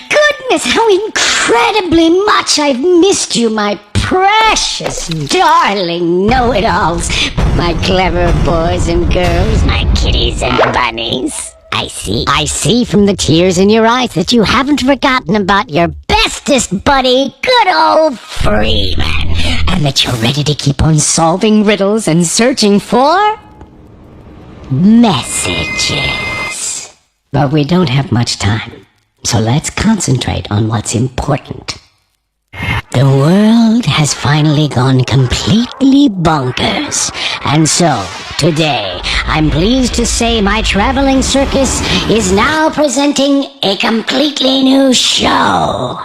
Goodness, how incredibly much I've missed you, my precious, darling know-it-alls. My clever boys and girls, my kitties and bunnies. I see from the tears in your eyes that you haven't forgotten about your bestest buddy, good old Freeman. And that you're ready to keep on solving riddles and searching for messages. But we don't have much time, so let's concentrate on what's important. The world has finally gone completely bonkers, and so, today, I'm pleased to say my traveling circus is now presenting a completely new show.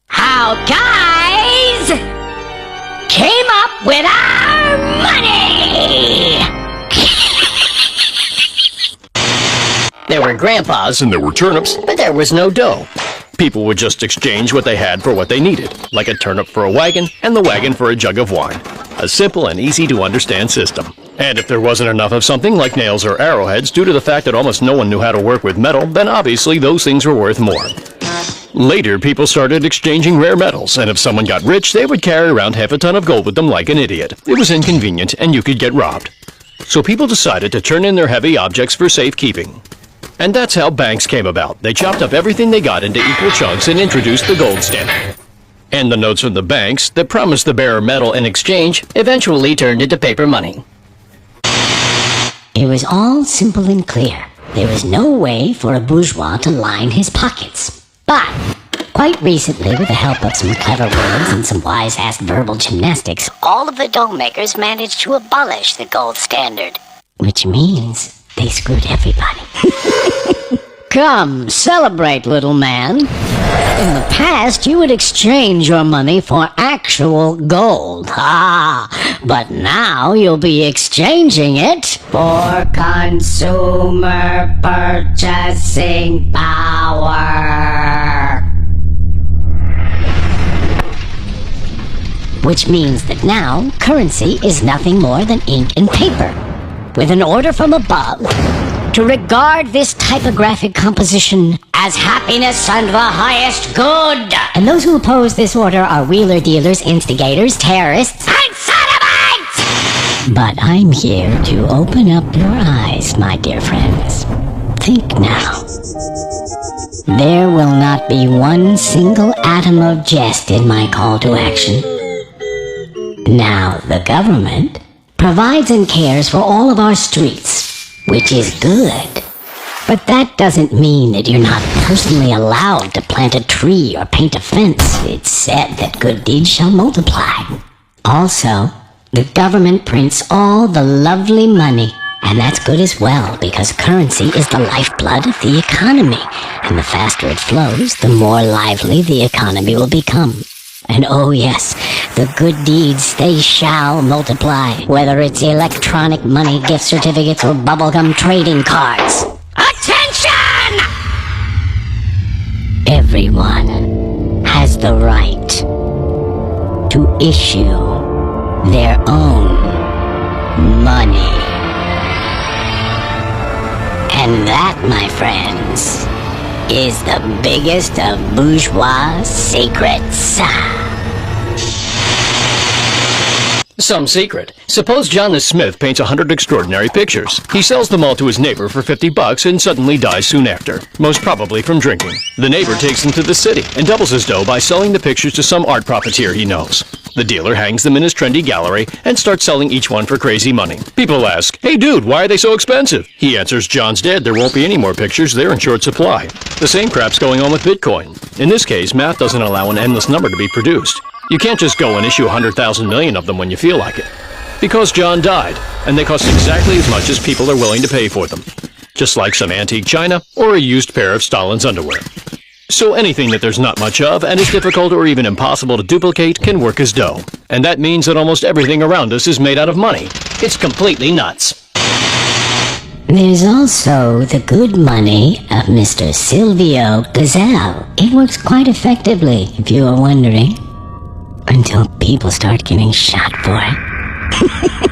How guys came up with our money! There were grandpas And there were turnips. but there was no dough. People would just exchange what they had for what they needed, like a turnip for a wagon and the wagon for a jug of wine. A simple and easy to understand system. And if there wasn't enough of something like nails or arrowheads due to the fact that almost no one knew how to work with metal, then obviously those things were worth more. Later, people started exchanging rare metals, and if someone got rich, they would carry around half a ton of gold with them like an idiot. It was inconvenient, and you could get robbed. So people decided to turn in their heavy objects for safekeeping. And that's how banks came about. They chopped up everything they got into equal chunks and introduced the gold standard. And the notes from the banks that promised the bearer metal in exchange eventually turned into paper money. It was all simple and clear. There was no way for a bourgeois to line his pockets. But, quite recently, with the help of some clever words and some wise-ass verbal gymnastics, all of the dough makers managed to abolish the gold standard. Which means they screwed everybody. Come, celebrate, little man. In the past, you would exchange your money for actual gold. But now you'll be exchanging it for consumer purchasing power. Which means that now, currency is nothing more than ink and paper, with an order from above to regard this typographic composition as happiness and the highest good. And those who oppose this order are wheeler dealers, instigators, terrorists, and sodomites! But I'm here to open up your eyes, my dear friends. Think now. There will not be one single atom of jest in my call to action. Now, the government provides and cares for all of our streets, which is good. But that doesn't mean that you're not personally allowed to plant a tree or paint a fence. It's said that good deeds shall multiply. Also, the government prints all the lovely money, and that's good as well, because currency is the lifeblood of the economy, and the faster it flows, the more lively the economy will become. And oh yes, the good deeds, they shall multiply, whether it's electronic money, gift certificates, or bubblegum trading cards. Attention! Everyone has the right to issue their own money. And that, my friends, is the biggest of bourgeois secrets. Some secret. Suppose John the Smith paints 100 extraordinary pictures. He sells them all to his neighbor for $50 and suddenly dies soon after, most probably from drinking. The neighbor takes them to the city and doubles his dough by selling the pictures to some art profiteer he knows. The dealer hangs them in his trendy gallery and starts selling each one for crazy money. People ask, "Hey dude, why are they so expensive?" He answers, "John's dead, there won't be any more pictures, they're in short supply." The same crap's going on with Bitcoin. In this case, math doesn't allow an endless number to be produced. You can't just go and issue 100,000 million of them when you feel like it. Because John died, and they cost exactly as much as people are willing to pay for them. Just like some antique china or a used pair of Stalin's underwear. So anything that there's not much of and is difficult or even impossible to duplicate can work as dough. And that means that almost everything around us is made out of money. It's completely nuts. There's also the good money of Mr. Silvio Gazelle. It works quite effectively, if you are wondering. Until people start getting shot for it.